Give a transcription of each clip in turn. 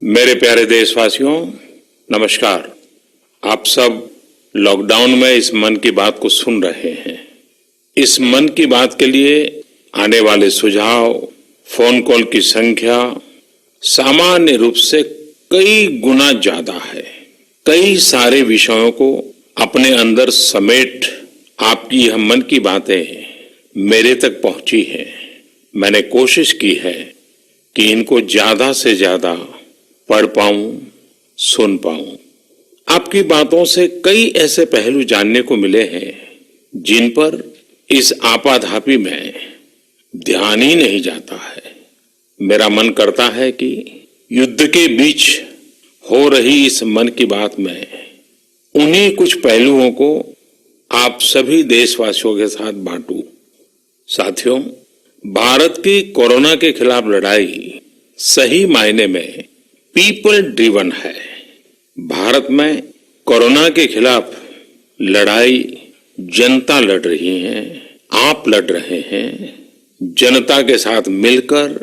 मेरे प्यारे देशवासियों, नमस्कार। आप सब लॉकडाउन में इस मन की बात को सुन रहे हैं। इस मन की बात के लिए आने वाले सुझाव, फोन कॉल की संख्या सामान्य रूप से कई गुना ज्यादा है। कई सारे विषयों को अपने अंदर समेट आपकी यह मन की बातें मेरे तक पहुंची हैं। मैंने कोशिश की है कि इनको ज्यादा से ज्यादा पढ़ पाऊं, सुन पाऊं। आपकी बातों से कई ऐसे पहलू जानने को मिले हैं जिन पर इस आपाधापी में ध्यान ही नहीं जाता है। मेरा मन करता है कि युद्ध के बीच हो रही इस मन की बात में उन्हीं कुछ पहलुओं को आप सभी देशवासियों के साथ बांटूं। साथियों, भारत की कोरोना के खिलाफ लड़ाई सही मायने में पीपल ड्रिवन है। भारत में कोरोना के खिलाफ लड़ाई जनता लड़ रही है, आप लड़ रहे हैं। जनता के साथ मिलकर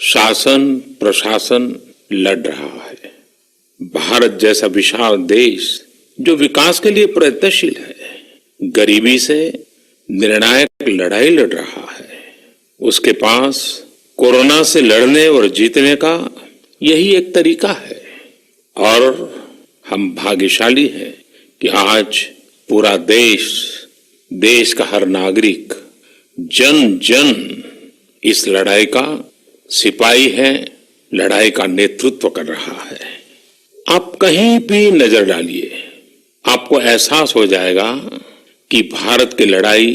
शासन प्रशासन लड़ रहा है। भारत जैसा विशाल देश जो विकास के लिए प्रयत्नशील है, गरीबी से निर्णायक लड़ाई लड़ रहा है। उसके पास कोरोना से लड़ने और जीतने का यही एक तरीका है। और हम भाग्यशाली हैं कि आज पूरा देश का हर नागरिक, जन जन इस लड़ाई का सिपाही है, लड़ाई का नेतृत्व कर रहा है। आप कहीं भी नजर डालिए, आपको एहसास हो जाएगा कि भारत की लड़ाई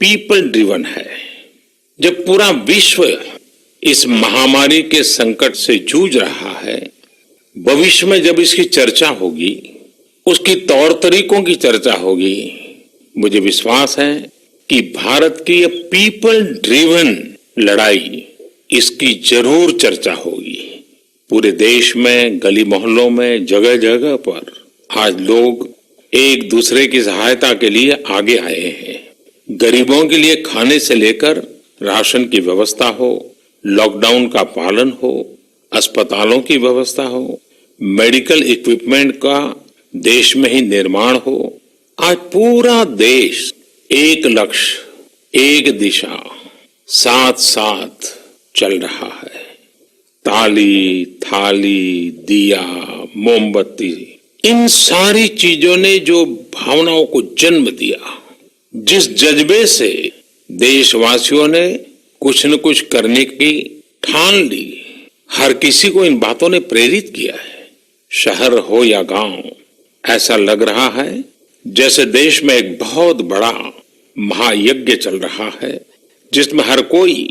पीपल ड्रिवन है। जब पूरा विश्व इस महामारी के संकट से जूझ रहा है, भविष्य में जब इसकी चर्चा होगी, उसकी तौर तरीकों की चर्चा होगी, मुझे विश्वास है कि भारत की ये पीपल ड्रिवन लड़ाई, इसकी जरूर चर्चा होगी। पूरे देश में, गली मोहल्लों में, जगह जगह पर आज लोग एक दूसरे की सहायता के लिए आगे आए हैं। गरीबों के लिए खाने से लेकर राशन की व्यवस्था हो, लॉकडाउन का पालन हो, अस्पतालों की व्यवस्था हो, मेडिकल इक्विपमेंट का देश में ही निर्माण हो। आज पूरा देश एक लक्ष्य, एक दिशा, साथ साथ चल रहा है। ताली, थाली, दिया, मोमबत्ती, इन सारी चीजों ने जो भावनाओं को जन्म दिया, जिस जज्बे से देशवासियों ने कुछ न कुछ करने की ठान ली, हर किसी को इन बातों ने प्रेरित किया है। शहर हो या गांव, ऐसा लग रहा है जैसे देश में एक बहुत बड़ा महायज्ञ चल रहा है, जिसमें हर कोई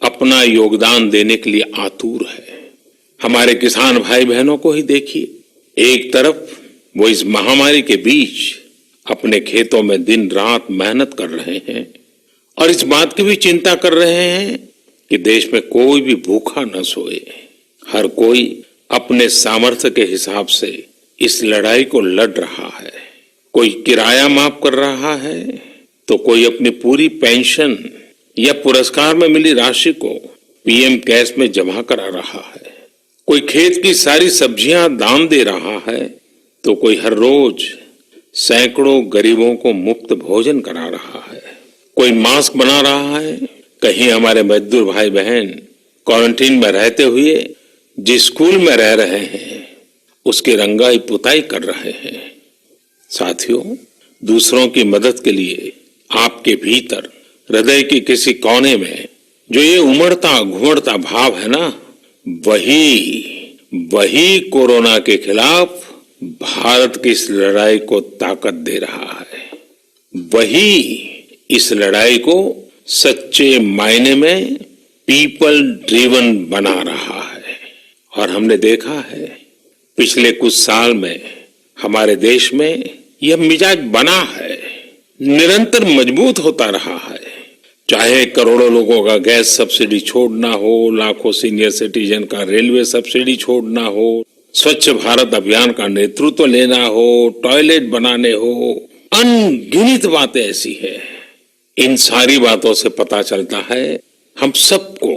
अपना योगदान देने के लिए आतुर है। हमारे किसान भाई बहनों को ही देखिए, एक तरफ वो इस महामारी के बीच अपने खेतों में दिन रात मेहनत कर रहे हैं और इस बात की भी चिंता कर रहे हैं कि देश में कोई भी भूखा न सोए। हर कोई अपने सामर्थ्य के हिसाब से इस लड़ाई को लड़ रहा है। कोई किराया माफ कर रहा है, तो कोई अपनी पूरी पेंशन या पुरस्कार में मिली राशि को पीएम कैश में जमा करा रहा है। कोई खेत की सारी सब्जियां दान दे रहा है, तो कोई हर रोज सैकड़ों गरीबों को मुफ्त भोजन करा रहा है। कोई मास्क बना रहा है। कहीं हमारे मजदूर भाई बहन क्वारंटीन में रहते हुए जिस स्कूल में रह रहे हैं, उसकी रंगाई पुताई कर रहे हैं। साथियों, दूसरों की मदद के लिए आपके भीतर हृदय की किसी कोने में जो ये उमड़ता घुमड़ता भाव है ना, वही कोरोना के खिलाफ भारत की इस लड़ाई को ताकत दे रहा है। वही इस लड़ाई को सच्चे मायने में पीपल ड्रिवन बना रहा है। और हमने देखा है पिछले कुछ साल में हमारे देश में यह मिजाज बना है, निरंतर मजबूत होता रहा है। चाहे करोड़ों लोगों का गैस सब्सिडी छोड़ना हो, लाखों सीनियर सिटीजन का रेलवे सब्सिडी छोड़ना हो, स्वच्छ भारत अभियान का नेतृत्व लेना हो, टॉयलेट बनाने हो, अनगिनत बातें ऐसी है। इन सारी बातों से पता चलता है हम सबको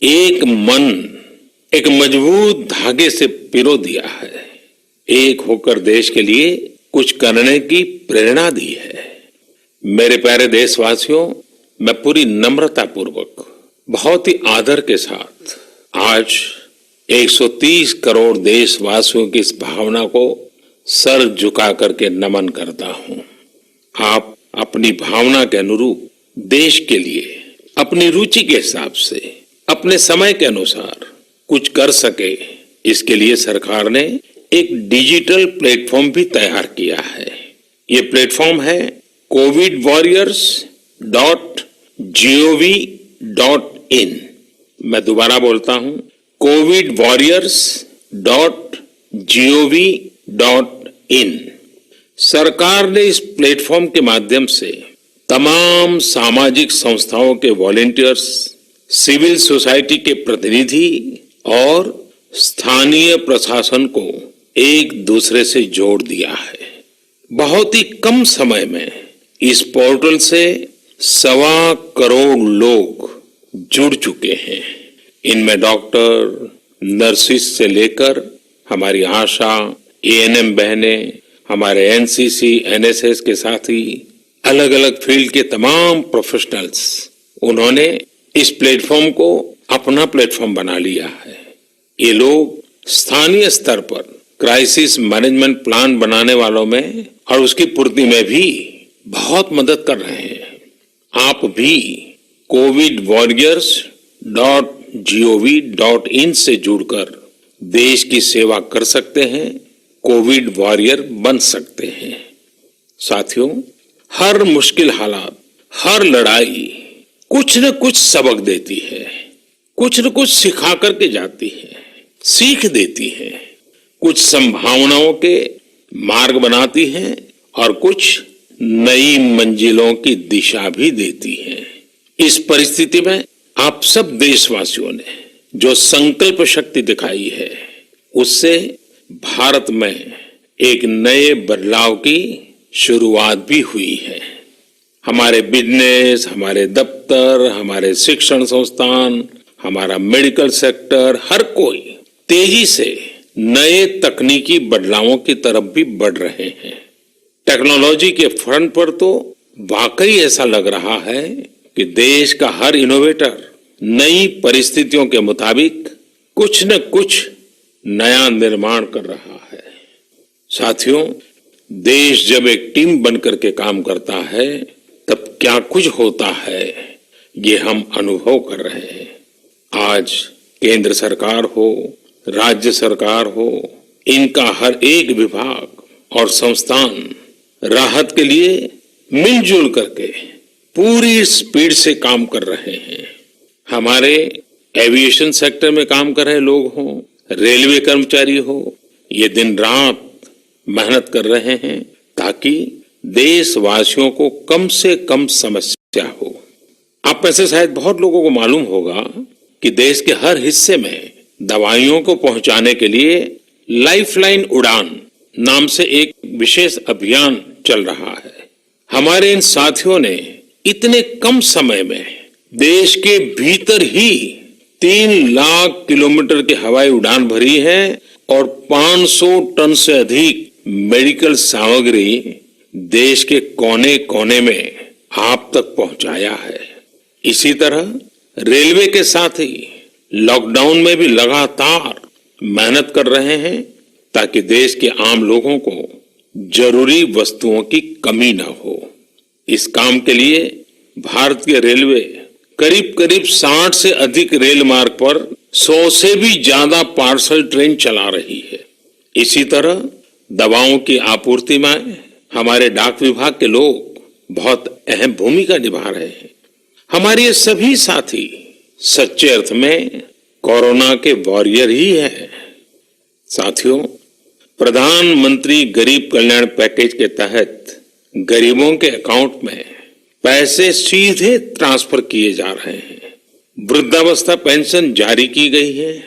एक मन, एक मजबूत धागे से पिरो दिया है। एक होकर देश के लिए कुछ करने की प्रेरणा दी है। मेरे प्यारे देशवासियों, मैं पूरी नम्रता पूर्वक, बहुत ही आदर के साथ आज 130 करोड़ देशवासियों की इस भावना को सर झुका करके नमन करता हूं। आप अपनी भावना के अनुरूप देश के लिए अपनी रुचि के हिसाब से अपने समय के अनुसार कुछ कर सके, इसके लिए सरकार ने एक डिजिटल प्लेटफॉर्म भी तैयार किया है। ये प्लेटफॉर्म है covidwarriors.gov.in। मैं दोबारा बोलता हूं, covidwarriors.gov.in। सरकार ने इस प्लेटफॉर्म के माध्यम से तमाम सामाजिक संस्थाओं के वॉलेंटियर्स, सिविल सोसाइटी के प्रतिनिधि और स्थानीय प्रशासन को एक दूसरे से जोड़ दिया है। बहुत ही कम समय में इस पोर्टल से 1.25 करोड़ लोग जुड़ चुके हैं। इनमें डॉक्टर, नर्सिस से लेकर हमारी आशा, एएनएम बहनें, हमारे एनसीसी, एनएसएस के साथी, अलग अलग फील्ड के तमाम प्रोफेशनल्स, उन्होंने इस प्लेटफॉर्म को अपना प्लेटफॉर्म बना लिया है। ये लोग स्थानीय स्तर पर क्राइसिस मैनेजमेंट प्लान बनाने वालों में और उसकी पूर्ति में भी बहुत मदद कर रहे हैं। आप भी covidwarriors.gov.in से जुड़कर देश की सेवा कर सकते हैं, कोविड वॉरियर बन सकते हैं। साथियों, हर मुश्किल हालात, हर लड़ाई कुछ न कुछ सबक देती है, कुछ न कुछ सिखा करके जाती है, सीख देती है, कुछ संभावनाओं के मार्ग बनाती है और कुछ नई मंजिलों की दिशा भी देती है। इस परिस्थिति में आप सब देशवासियों ने जो संकल्प शक्ति दिखाई है, उससे भारत में एक नए बदलाव की शुरुआत भी हुई है। हमारे बिजनेस, हमारे दफ्तर, हमारे शिक्षण संस्थान, हमारा मेडिकल सेक्टर, हर कोई तेजी से नए तकनीकी बदलावों की तरफ भी बढ़ रहे हैं। टेक्नोलॉजी के फ्रंट पर तो वाकई ऐसा लग रहा है कि देश का हर इनोवेटर नई परिस्थितियों के मुताबिक कुछ न कुछ नया निर्माण कर रहा है। साथियों, देश जब एक टीम बनकर के काम करता है, तब क्या कुछ होता है, ये हम अनुभव कर रहे हैं। आज केंद्र सरकार हो, राज्य सरकार हो, इनका हर एक विभाग और संस्थान राहत के लिए मिलजुल करके पूरी स्पीड से काम कर रहे हैं। हमारे एविएशन सेक्टर में काम कर रहे लोग हों, रेलवे कर्मचारी हो, ये दिन रात मेहनत कर रहे हैं ताकि देशवासियों को कम से कम समस्या हो। आप में से शायद बहुत लोगों को मालूम होगा कि देश के हर हिस्से में दवाइयों को पहुंचाने के लिए लाइफलाइन उड़ान नाम से एक विशेष अभियान चल रहा है। हमारे इन साथियों ने इतने कम समय में देश के भीतर ही 3 लाख किलोमीटर की हवाई उड़ान भरी है और 500 टन से अधिक मेडिकल सामग्री देश के कोने कोने में आप तक पहुंचाया है। इसी तरह रेलवे के साथ ही लॉकडाउन में भी लगातार मेहनत कर रहे हैं ताकि देश के आम लोगों को जरूरी वस्तुओं की कमी न हो। इस काम के लिए भारतीय रेलवे करीब करीब 60 से अधिक रेल मार्ग पर 100 से भी ज्यादा पार्सल ट्रेन चला रही है। इसी तरह दवाओं की आपूर्ति में हमारे डाक विभाग के लोग बहुत अहम भूमिका निभा रहे हैं। हमारे ये सभी साथी सच्चे अर्थ में कोरोना के वॉरियर ही हैं। साथियों, प्रधानमंत्री गरीब कल्याण पैकेज के तहत गरीबों के अकाउंट में पैसे सीधे ट्रांसफर किए जा रहे हैं। वृद्धावस्था पेंशन जारी की गई है।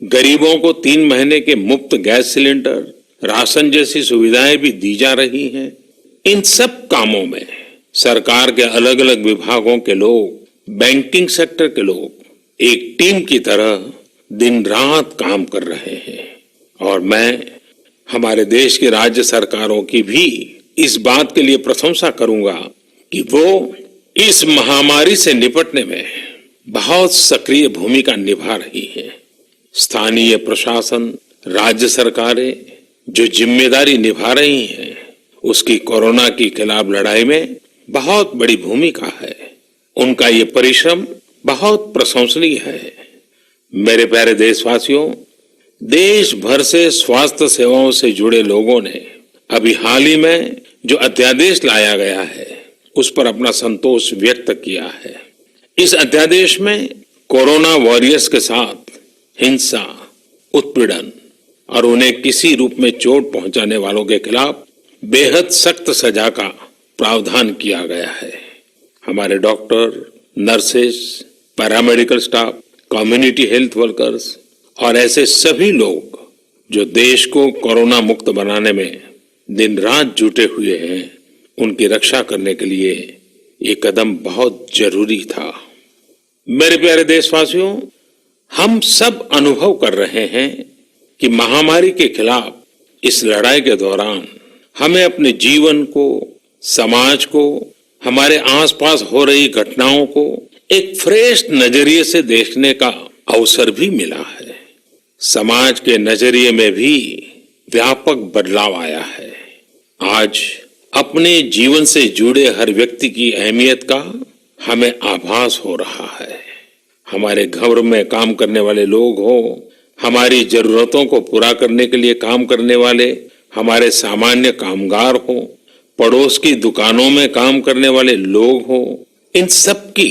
गरीबों को 3 महीने के मुफ्त गैस सिलेंडर, राशन जैसी सुविधाएं भी दी जा रही हैं। इन सब कामों में सरकार के अलग अलग विभागों के लोग, बैंकिंग सेक्टर के लोग एक टीम की तरह दिन रात काम कर रहे हैं और मैं हमारे देश की राज्य सरकारों की भी इस बात के लिए प्रशंसा करूंगा कि वो इस महामारी से निपटने में बहुत सक्रिय भूमिका निभा रही है। स्थानीय प्रशासन, राज्य सरकारें जो जिम्मेदारी निभा रही हैं, उसकी कोरोना के खिलाफ लड़ाई में बहुत बड़ी भूमिका है। उनका ये परिश्रम बहुत प्रशंसनीय है। मेरे प्यारे देशवासियों, देश भर से स्वास्थ्य सेवाओं से जुड़े लोगों ने अभी हाल ही में जो अध्यादेश लाया गया है उस पर अपना संतोष व्यक्त किया है। इस अध्यादेश में कोरोना वॉरियर्स के साथ हिंसा, उत्पीड़न और उन्हें किसी रूप में चोट पहुंचाने वालों के खिलाफ बेहद सख्त सजा का प्रावधान किया गया है। हमारे doctor, nurses, paramedical staff, community health workers और ऐसे सभी लोग जो देश को कोरोना मुक्त बनाने में दिन रात जुटे हुए हैं, उनकी रक्षा करने के लिए ये कदम बहुत जरूरी था। मेरे प्यारे देशवासियों, हम सब अनुभव कर रहे हैं कि महामारी के खिलाफ इस लड़ाई के दौरान हमें अपने जीवन को, समाज को, हमारे आसपास हो रही घटनाओं को एक फ्रेश नजरिए से देखने का अवसर भी मिला है। समाज के नजरिए में भी व्यापक बदलाव आया है। आज अपने जीवन से जुड़े हर व्यक्ति की अहमियत का हमें आभास हो रहा है। हमारे घर में काम करने वाले लोग हो, हमारी जरूरतों को पूरा करने के लिए काम करने वाले हमारे सामान्य कामगार हो, पड़ोस की दुकानों में काम करने वाले लोग हो, इन सब की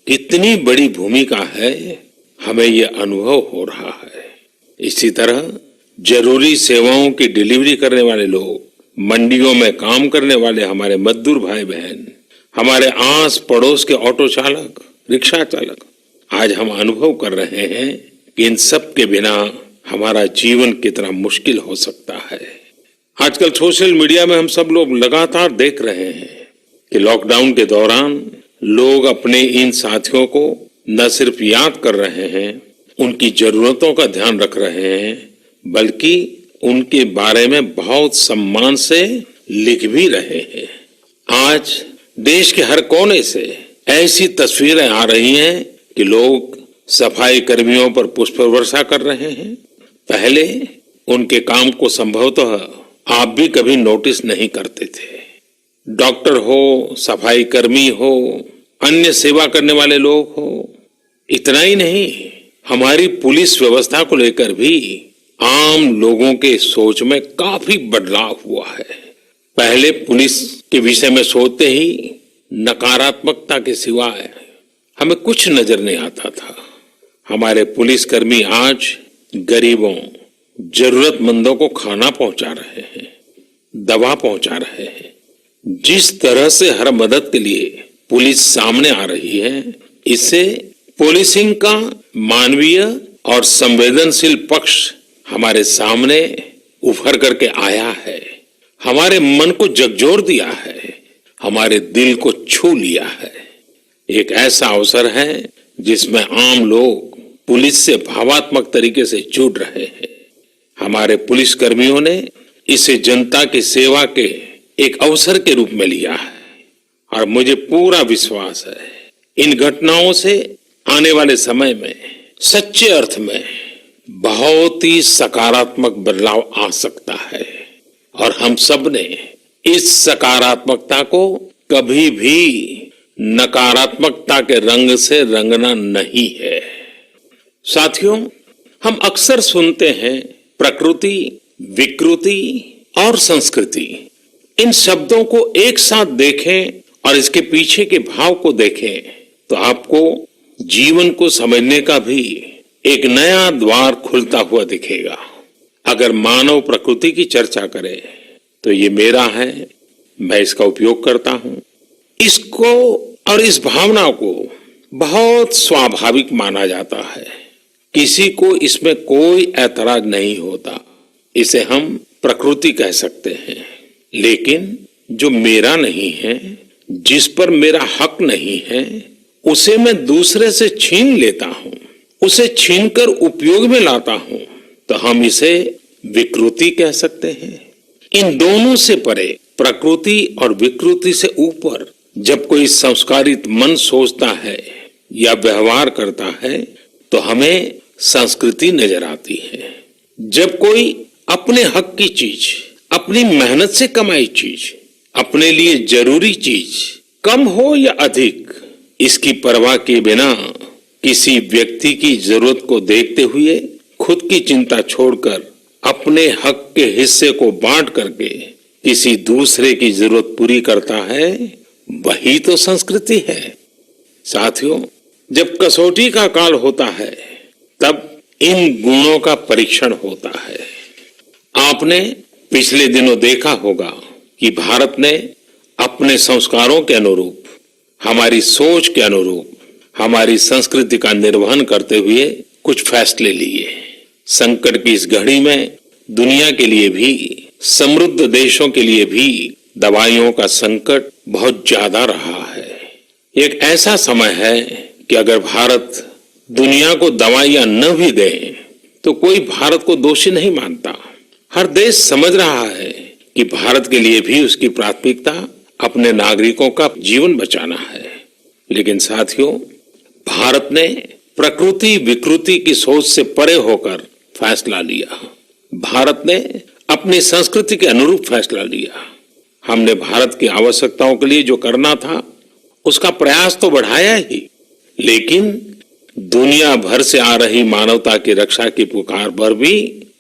कितनी बड़ी भूमिका है, हमें यह अनुभव हो रहा है। इसी तरह जरूरी सेवाओं की डिलीवरी करने वाले लोग, मंडियों में काम करने वाले हमारे मजदूर भाई बहन, हमारे आस पड़ोस के ऑटो चालक, रिक्शा चालक, आज हम अनुभव कर रहे हैं कि इन सब के बिना हमारा जीवन कितना मुश्किल हो सकता है। आजकल सोशल मीडिया में हम सब लोग लगातार देख रहे हैं कि लॉकडाउन के दौरान लोग अपने इन साथियों को न सिर्फ याद कर रहे हैं, उनकी जरूरतों का ध्यान रख रहे हैं, बल्कि उनके बारे में बहुत सम्मान से लिख भी रहे हैं। आज देश के हर कोने से ऐसी तस्वीरें आ रही हैं कि लोग सफाई कर्मियों पर पुष्प वर्षा कर रहे हैं। पहले उनके काम को संभवतः आप भी कभी नोटिस नहीं करते थे। डॉक्टर हो, सफाई कर्मी हो, अन्य सेवा करने वाले लोग हो, इतना ही नहीं, हमारी पुलिस व्यवस्था को लेकर भी आम लोगों के सोच में काफी बदलाव हुआ है। पहले पुलिस के विषय में सोचते ही नकारात्मकता के सिवाय हमें कुछ नजर नहीं आता था। हमारे पुलिसकर्मी आज गरीबों, जरूरतमंदों को खाना पहुंचा रहे हैं, दवा पहुंचा रहे हैं। जिस तरह से हर मदद के लिए पुलिस सामने आ रही है, इससे पुलिसिंग का मानवीय और संवेदनशील पक्ष हमारे सामने उभर करके आया है, हमारे मन को झकझोर दिया है, हमारे दिल को छू लिया है। एक ऐसा अवसर है जिसमें आम लोग पुलिस से भावात्मक तरीके से जुड़ रहे हैं। हमारे पुलिस कर्मियों ने इसे जनता की सेवा के एक अवसर के रूप में लिया है और मुझे पूरा विश्वास है इन घटनाओं से आने वाले समय में सच्चे अर्थ में बहुत ही सकारात्मक बदलाव आ सकता है और हम सब ने इस सकारात्मकता को कभी भी नकारात्मकता के रंग से रंगना नहीं है। साथियों, हम अक्सर सुनते हैं प्रकृति, विकृति और संस्कृति। इन शब्दों को एक साथ देखें और इसके पीछे के भाव को देखें तो आपको जीवन को समझने का भी एक नया द्वार खुलता हुआ दिखेगा। अगर मानव प्रकृति की चर्चा करें तो ये मेरा है, मैं इसका उपयोग करता हूं। इसको और इस भावना को बहुत स्वाभाविक माना जाता है, किसी को इसमें कोई ऐतराज नहीं होता। इसे हम प्रकृति कह सकते हैं। लेकिन जो मेरा नहीं है, जिस पर मेरा हक नहीं है, उसे मैं दूसरे से छीन लेता हूं, उसे छीनकर उपयोग में लाता हूं तो हम इसे विकृति कह सकते हैं। इन दोनों से परे, प्रकृति और विकृति से ऊपर जब कोई संस्कारित मन सोचता है या व्यवहार करता है तो हमें संस्कृति नजर आती है। जब कोई अपने हक की चीज, अपनी मेहनत से कमाई चीज, अपने लिए जरूरी चीज कम हो या अधिक, इसकी परवाह किए बिना किसी व्यक्ति की जरूरत को देखते हुए खुद की चिंता छोड़कर अपने हक के हिस्से को बांट करके किसी दूसरे की जरूरत पूरी करता है, वही तो संस्कृति है। साथियों, जब कसौटी का काल होता है तब इन गुणों का परीक्षण होता है। आपने पिछले दिनों देखा होगा कि भारत ने अपने संस्कारों के अनुरूप, हमारी सोच के अनुरूप, हमारी संस्कृति का निर्वहन करते हुए कुछ फैसले लिए। संकट की इस घड़ी में दुनिया के लिए भी, समृद्ध देशों के लिए भी दवाइयों का संकट बहुत ज्यादा रहा है। एक ऐसा समय है कि अगर भारत दुनिया को दवाइयां न भी दे तो कोई भारत को दोषी नहीं मानता। हर देश समझ रहा है कि भारत के लिए भी उसकी प्राथमिकता अपने नागरिकों का जीवन बचाना है। लेकिन साथियों, भारत ने प्रकृति विकृति की सोच से परे होकर फैसला लिया। भारत ने अपनी संस्कृति के अनुरूप फैसला लिया। हमने भारत की आवश्यकताओं के लिए जो करना था उसका प्रयास तो बढ़ाया ही, लेकिन दुनिया भर से आ रही मानवता की रक्षा की पुकार पर भी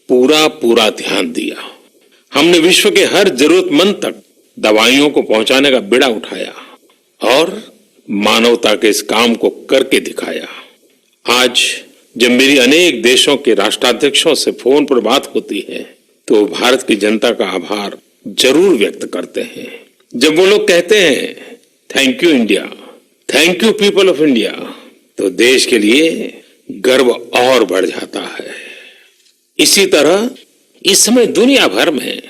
पूरा ध्यान दिया। हमने विश्व के हर जरूरतमंद तक दवाइयों को पहुंचाने का बीड़ा उठाया और मानवता के इस काम को करके दिखाया। आज जब मेरी अनेक देशों के राष्ट्राध्यक्षों से फोन पर बात होती है तो भारत की जनता का आभार जरूर व्यक्त करते हैं। जब वो लोग कहते हैं thank you India, thank you people of India, तो देश के लिए गर्व और बढ़ जाता है। इसी तरह इस समय दुनिया भर में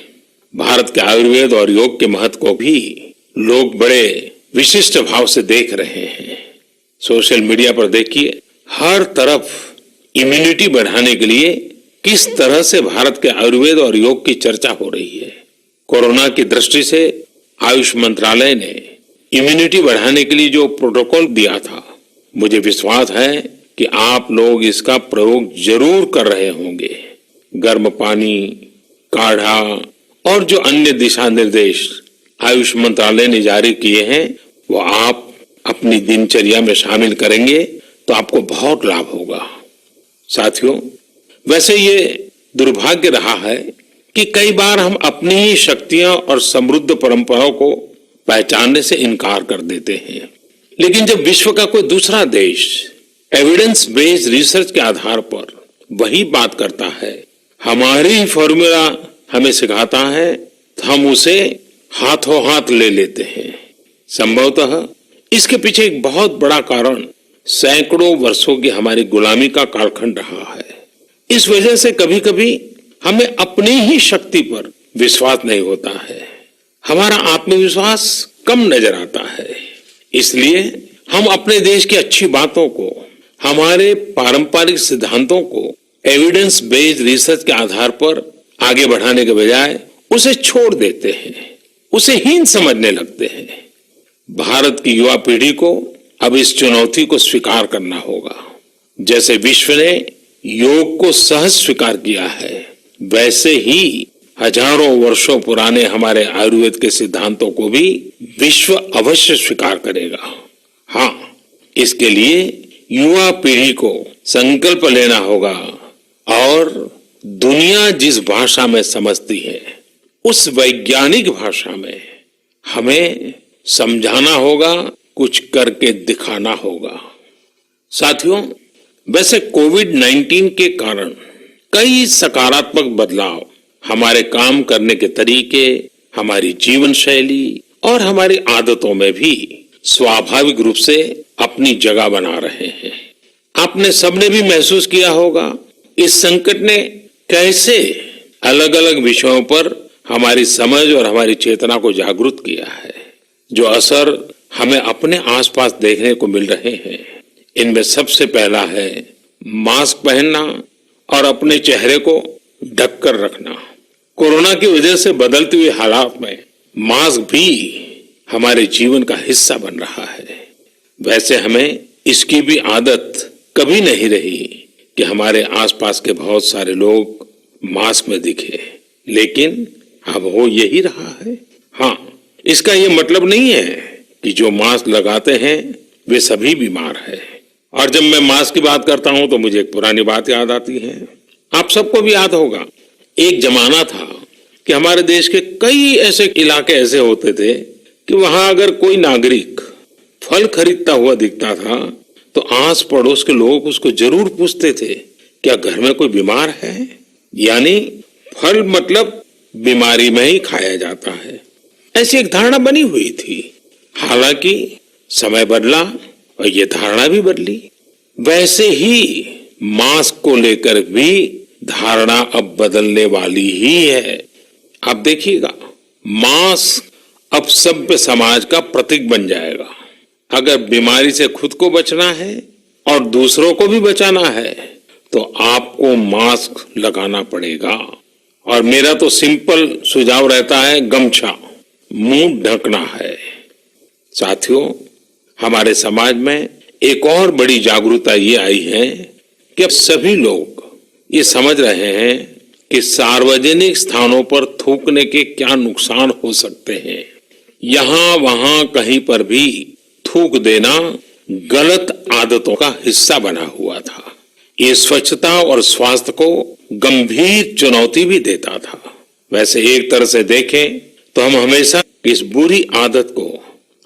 भारत के आयुर्वेद और योग के महत्व को भी लोग बड़े विशिष्ट भाव से देख रहे हैं। सोशल मीडिया पर देखिए, हर तरफ इम्यूनिटी बढ़ाने के लिए किस तरह से भारत के आयुर्वेद और योग की चर्चा हो रही है। कोरोना की दृष्टि से आयुष मंत्रालय ने इम्यूनिटी बढ़ाने के लिए जो प्रोटोकॉल दिया था, मुझे विश्वास है कि आप लोग इसका प्रयोग जरूर कर रहे होंगे। गर्म पानी, काढ़ा और जो अन्य दिशा निर्देश आयुष मंत्रालय ने जारी किए हैं वो आप अपनी दिनचर्या में शामिल करेंगे तो आपको बहुत लाभ होगा। साथियों, वैसे ये दुर्भाग्य रहा है कि कई बार हम अपनी ही शक्तियां और समृद्ध परंपराओं को पहचानने से इनकार कर देते हैं। लेकिन जब विश्व का कोई दूसरा देश एविडेंस बेस्ड रिसर्च के आधार पर वही बात करता है, हमारी फॉर्मूला हमें सिखाता है, तो हम उसे हाथों हाथ ले लेते हैं। संभवतः इसके पीछे एक बहुत बड़ा कारण सैकड़ों वर्षों की हमारी गुलामी का कालखंड रहा है। इस वजह से कभी कभी हमें अपनी ही शक्ति पर विश्वास नहीं होता है, हमारा आत्मविश्वास कम नजर आता है। इसलिए हम अपने देश की अच्छी बातों को, हमारे पारंपरिक सिद्धांतों को एविडेंस बेस्ड रिसर्च के आधार पर आगे बढ़ाने के बजाय उसे छोड़ देते हैं, उसे हीन समझने लगते हैं। भारत की युवा पीढ़ी को अब इस चुनौती को स्वीकार करना होगा। जैसे विश्व ने योग को सहज स्वीकार किया है, वैसे ही हजारों वर्षों पुराने हमारे आयुर्वेद के सिद्धांतों को भी विश्व अवश्य स्वीकार करेगा। हाँ, इसके लिए युवा पीढ़ी को संकल्प लेना होगा और दुनिया जिस भाषा में समझती है उस वैज्ञानिक भाषा में हमें समझाना होगा, कुछ करके दिखाना होगा। साथियों, वैसे कोविड-19 के कारण कई सकारात्मक बदलाव हमारे काम करने के तरीके, हमारी जीवन शैली और हमारी आदतों में भी स्वाभाविक रूप से अपनी जगह बना रहे हैं। आपने सबने भी महसूस किया होगा इस संकट ने कैसे अलग अलग विषयों पर हमारी समझ और हमारी चेतना को जागरूक किया है। जो असर हमें अपने आसपास देखने को मिल रहे हैं, इनमें सबसे पहला है मास्क पहनना और अपने चेहरे को ढककर रखना। कोरोना की वजह से बदलते हुए हालात में मास्क भी हमारे जीवन का हिस्सा बन रहा है। वैसे हमें इसकी भी आदत कभी नहीं रही कि हमारे आसपास के बहुत सारे लोग मास्क में दिखे, लेकिन अब हो यही रहा है। हाँ, इसका ये मतलब नहीं है कि जो मास्क लगाते हैं वे सभी बीमार हैं। और जब मैं मास्क की बात करता हूं तो मुझे एक पुरानी बात याद आती है। आप सबको भी याद होगा, एक जमाना था कि हमारे देश के कई ऐसे इलाके ऐसे होते थे कि वहां अगर कोई नागरिक फल खरीदता हुआ दिखता था तो आस पड़ोस के लोग उसको जरूर पूछते थे, क्या घर में कोई बीमार है? यानी फल मतलब बीमारी में ही खाया जाता है, ऐसी एक धारणा बनी हुई थी। हालांकि समय बदला और ये धारणा भी बदली। वैसे ही मास्क को लेकर भी धारणा अब बदलने वाली ही है। आप देखिएगा, मास्क अब सभ्य समाज का प्रतीक बन जाएगा। अगर बीमारी से खुद को बचना है और दूसरों को भी बचाना है तो आपको मास्क लगाना पड़ेगा। और मेरा तो सिंपल सुझाव रहता है, गमछा मुंह ढकना है। साथियों, हमारे समाज में एक और बड़ी जागरूकता ये आई है कि अब सभी लोग ये समझ रहे हैं कि सार्वजनिक स्थानों पर थूकने के क्या नुकसान हो सकते हैं। यहां वहां कहीं पर भी थूक देना गलत आदतों का हिस्सा बना हुआ था। ये स्वच्छता और स्वास्थ्य को गंभीर चुनौती भी देता था। वैसे एक तरह से देखें तो हम हमेशा इस बुरी आदत को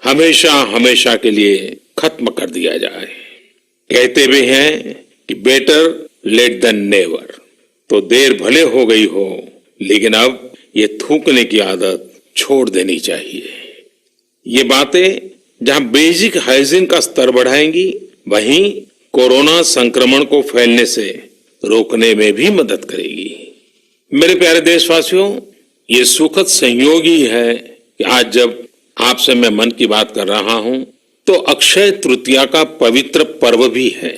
हमेशा हमेशा के लिए खत्म कर दिया जाए। कहते भी हैं कि बेटर लेट देन नेवर। तो देर भले हो गई हो, लेकिन अब ये थूकने की आदत छोड़ देनी चाहिए। ये बातें जहां बेसिक हाइजीन का स्तर बढ़ाएंगी, वहीं कोरोना संक्रमण को फैलने से रोकने में भी मदद करेगी। मेरे प्यारे देशवासियों, ये सुखद संयोग ही है कि आज जब आपसे मैं मन की बात कर रहा हूं तो अक्षय तृतीया का पवित्र पर्व भी है।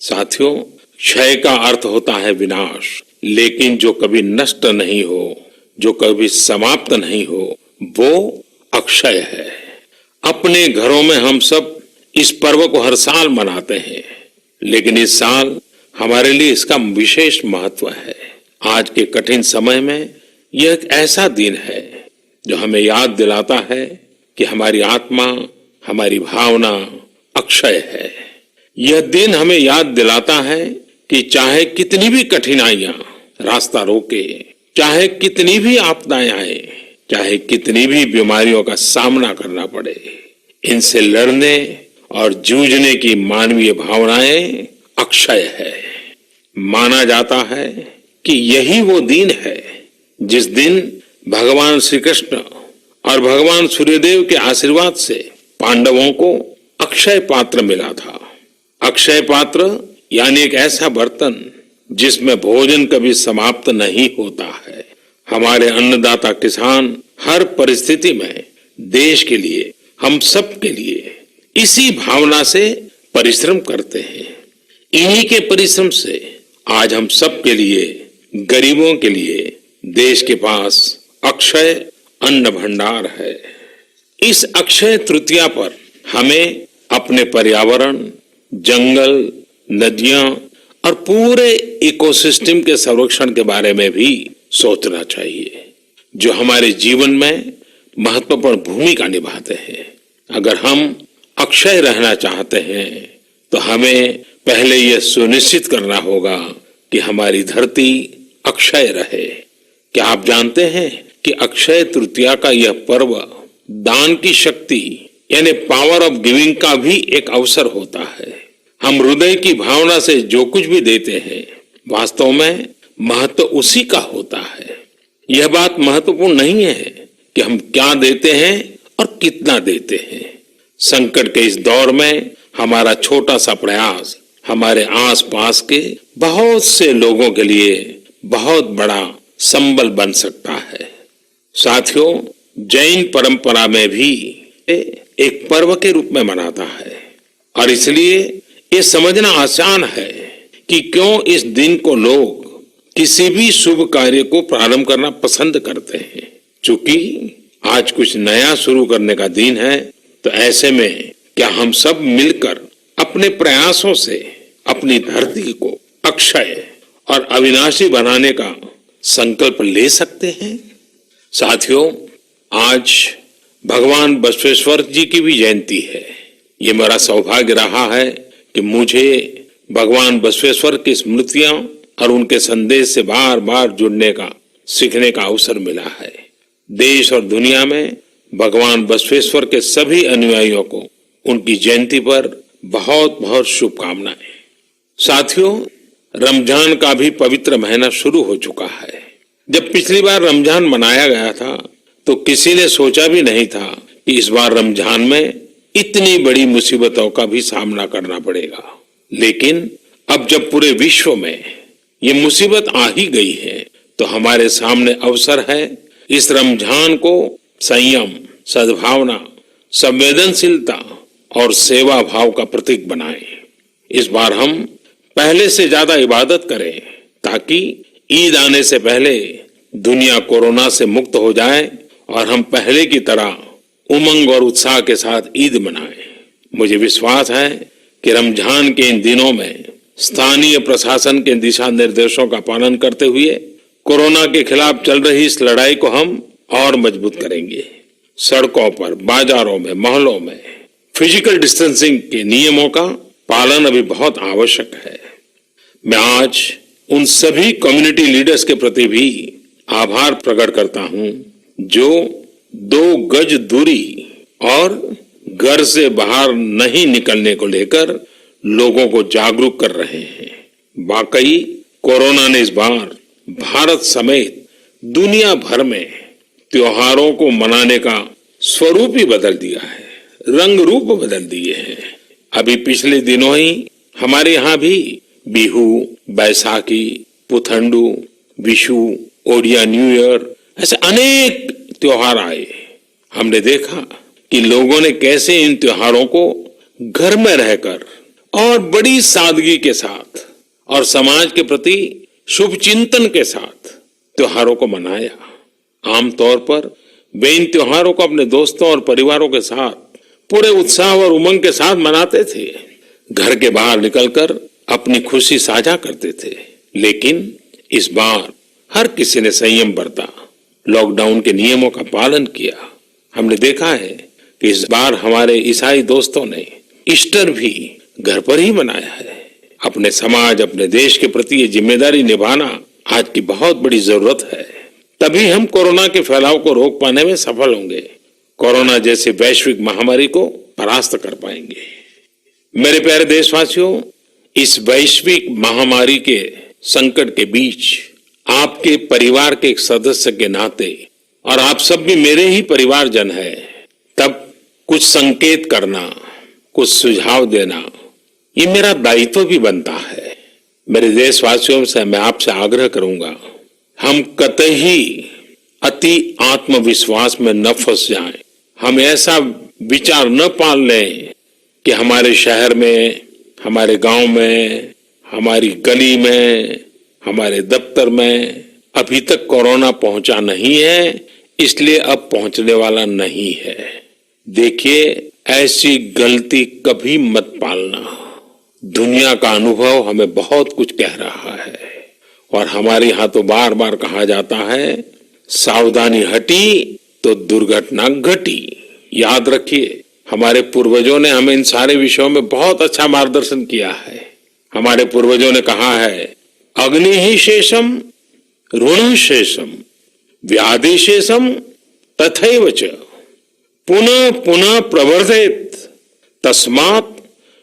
साथियों, क्षय का अर्थ होता है विनाश, लेकिन जो कभी नष्ट नहीं हो, जो कभी समाप्त नहीं हो, वो अक्षय है। अपने घरों में हम सब इस पर्व को हर साल मनाते हैं, लेकिन इस साल हमारे लिए इसका विशेष महत्व है। आज के कठिन समय में यह एक ऐसा दिन है जो हमें याद दिलाता है कि हमारी आत्मा, हमारी भावना अक्षय है। यह दिन हमें याद दिलाता है कि चाहे कितनी भी कठिनाइयां रास्ता रोके, चाहे कितनी भी आपदाएं आए, चाहे कितनी भी बीमारियों का सामना करना पड़े, इनसे लड़ने और जूझने की मानवीय भावनाएं अक्षय है। माना जाता है कि यही वो दिन है जिस दिन भगवान श्री कृष्ण और भगवान सूर्यदेव के आशीर्वाद से पांडवों को अक्षय पात्र मिला था। अक्षय पात्र यानी एक ऐसा बर्तन जिसमें भोजन कभी समाप्त नहीं होता है। हमारे अन्नदाता किसान हर परिस्थिति में देश के लिए, हम सब के लिए इसी भावना से परिश्रम करते हैं। इन्हीं के परिश्रम से आज हम सब के लिए, गरीबों के लिए देश के पास अक्षय अन्न भंडार है। इस अक्षय तृतीया पर हमें अपने पर्यावरण, जंगल, नदियां और पूरे इकोसिस्टम के संरक्षण के बारे में भी सोचना चाहिए, जो हमारे जीवन में महत्वपूर्ण भूमिका निभाते हैं। अगर हम अक्षय रहना चाहते हैं तो हमें पहले यह सुनिश्चित करना होगा कि हमारी धरती अक्षय रहे। क्या आप जानते हैं कि अक्षय तृतीया का यह पर्व दान की शक्ति यानी पावर ऑफ गिविंग का भी एक अवसर होता है। हम हृदय की भावना से जो कुछ भी देते हैं, वास्तव में महत्व उसी का होता है। यह बात महत्वपूर्ण नहीं है कि हम क्या देते हैं और कितना देते हैं। संकट के इस दौर में हमारा छोटा सा प्रयास हमारे आसपास के बहुत से लोगों के लिए बहुत बड़ा संबल बन सकता है। साथियों, जैन परंपरा में भी एक पर्व के रूप में मनाता है और इसलिए ये समझना आसान है कि क्यों इस दिन को लोग किसी भी शुभ कार्य को प्रारंभ करना पसंद करते हैं। चूंकि आज कुछ नया शुरू करने का दिन है, तो ऐसे में क्या हम सब मिलकर अपने प्रयासों से अपनी धरती को अक्षय और अविनाशी बनाने का संकल्प ले सकते हैं। साथियों, आज भगवान बसवेश्वर जी की भी जयंती है। ये मेरा सौभाग्य रहा है कि मुझे भगवान बसवेश्वर की स्मृतियां और उनके संदेश से बार बार जुड़ने का, सीखने का अवसर मिला है। देश और दुनिया में भगवान बसवेश्वर के सभी अनुयायियों को उनकी जयंती पर बहुत बहुत शुभकामनाएं। साथियों, रमजान का भी पवित्र महीना शुरू हो चुका है। जब पिछली बार रमजान मनाया गया था तो किसी ने सोचा भी नहीं था कि इस बार रमजान में इतनी बड़ी मुसीबतों का भी सामना करना पड़ेगा। लेकिन अब जब पूरे विश्व में ये मुसीबत आ ही गई है, तो हमारे सामने अवसर है इस रमजान को संयम, सद्भावना, संवेदनशीलता और सेवा भाव का प्रतीक बनाएं। इस बार हम पहले से ज्यादा इबादत करें ताकि ईद आने से पहले दुनिया कोरोना से मुक्त हो जाए और हम पहले की तरह उमंग और उत्साह के साथ ईद मनाएं। मुझे विश्वास है कि रमजान के इन दिनों में स्थानीय प्रशासन के दिशा निर्देशों का पालन करते हुए कोरोना के खिलाफ चल रही इस लड़ाई को हम और मजबूत करेंगे। सड़कों पर, बाजारों में, मोहल्लों में फिजिकल डिस्टेंसिंग के नियमों का पालन अभी बहुत आवश्यक है। मैं आज उन सभी कम्युनिटी लीडर्स के प्रति भी आभार प्रकट करता हूं जो 2 गज दूरी और घर से बाहर नहीं निकलने को लेकर लोगों को जागरूक कर रहे हैं। वाकई कोरोना ने इस बार भारत समेत दुनिया भर में त्योहारों को मनाने का स्वरूप ही बदल दिया है, रंग रूप बदल दिए हैं। अभी पिछले दिनों ही हमारे यहाँ भी बिहू, बैसाखी, पुथंडू, विशु, ओडिया न्यू ईयर ऐसे अनेक त्योहार आए। हमने देखा कि लोगों ने कैसे इन त्योहारों को घर में रहकर और बड़ी सादगी के साथ और समाज के प्रति शुभ चिंतन के साथ त्योहारों को मनाया। आमतौर पर वे इन त्योहारों को अपने दोस्तों और परिवारों के साथ पूरे उत्साह और उमंग के साथ मनाते थे, घर के बाहर निकलकर अपनी खुशी साझा करते थे। लेकिन इस बार हर किसी ने संयम बरता, लॉकडाउन के नियमों का पालन किया। हमने देखा है कि इस बार हमारे ईसाई दोस्तों ने ईस्टर भी घर पर ही मनाया है। अपने समाज, अपने देश के प्रति ये जिम्मेदारी निभाना आज की बहुत बड़ी जरूरत है। तभी हम कोरोना के फैलाव को रोक पाने में सफल होंगे, कोरोना जैसे वैश्विक महामारी को परास्त कर पाएंगे। मेरे प्यारे देशवासियों, इस वैश्विक महामारी के संकट के बीच आपके परिवार के एक सदस्य के नाते, और आप सब भी मेरे ही परिवारजन है, तब कुछ संकेत करना, कुछ सुझाव देना, ये मेरा दायित्व भी बनता है। मेरे देशवासियों से मैं आपसे आग्रह करूंगा, हम कतई अति आत्मविश्वास में न फंस जाएं। हम ऐसा विचार न पाल लें कि हमारे शहर में, हमारे गांव में, हमारी गली में, हमारे दफ्तर में अभी तक कोरोना पहुंचा नहीं है, इसलिए अब पहुंचने वाला नहीं है। देखिए, ऐसी गलती कभी मत पालना। दुनिया का अनुभव हमें बहुत कुछ कह रहा है और हमारे यहाँ तो बार बार कहा जाता है, सावधानी हटी तो दुर्घटना घटी। याद रखिए, हमारे पूर्वजों ने हमें इन सारे विषयों में बहुत अच्छा मार्गदर्शन किया है। हमारे पूर्वजों ने कहा है, अग्नि ही शेषम ऋण शेषम व्याधि शेषम तथैव च पुनः पुनः प्रवर्धेत तस्मात्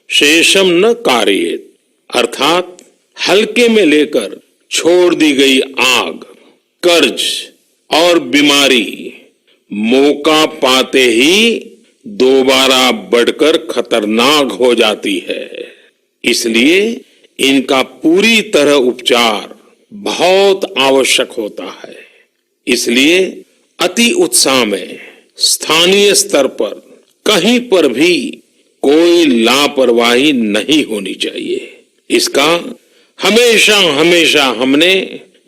शेषम न कार्येत। अर्थात हल्के में लेकर छोड़ दी गई आग, कर्ज और बीमारी मौका पाते ही दोबारा बढ़कर खतरनाक हो जाती है। इसलिए इनका पूरी तरह उपचार बहुत आवश्यक होता है। इसलिए अति उत्साह में स्थानीय स्तर पर कहीं पर भी कोई लापरवाही नहीं होनी चाहिए। इसका हमेशा हमेशा हमने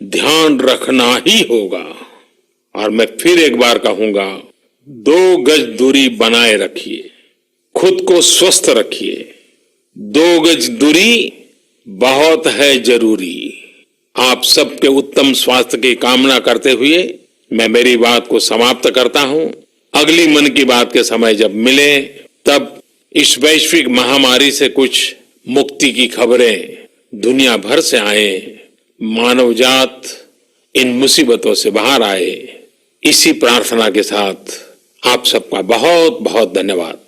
ध्यान रखना ही होगा। और मैं फिर एक बार कहूंगा, 2 गज दूरी बनाए रखिए, खुद को स्वस्थ रखिए। 2 गज दूरी बहुत है जरूरी। आप सबके उत्तम स्वास्थ्य की कामना करते हुए मैं मेरी बात को समाप्त करता हूं। अगली मन की बात के समय जब मिले तब इस वैश्विक महामारी से कुछ मुक्ति की खबरें दुनिया भर से आए, मानव जात इन मुसीबतों से बाहर आए, इसी प्रार्थना के साथ आप सबका बहुत बहुत धन्यवाद।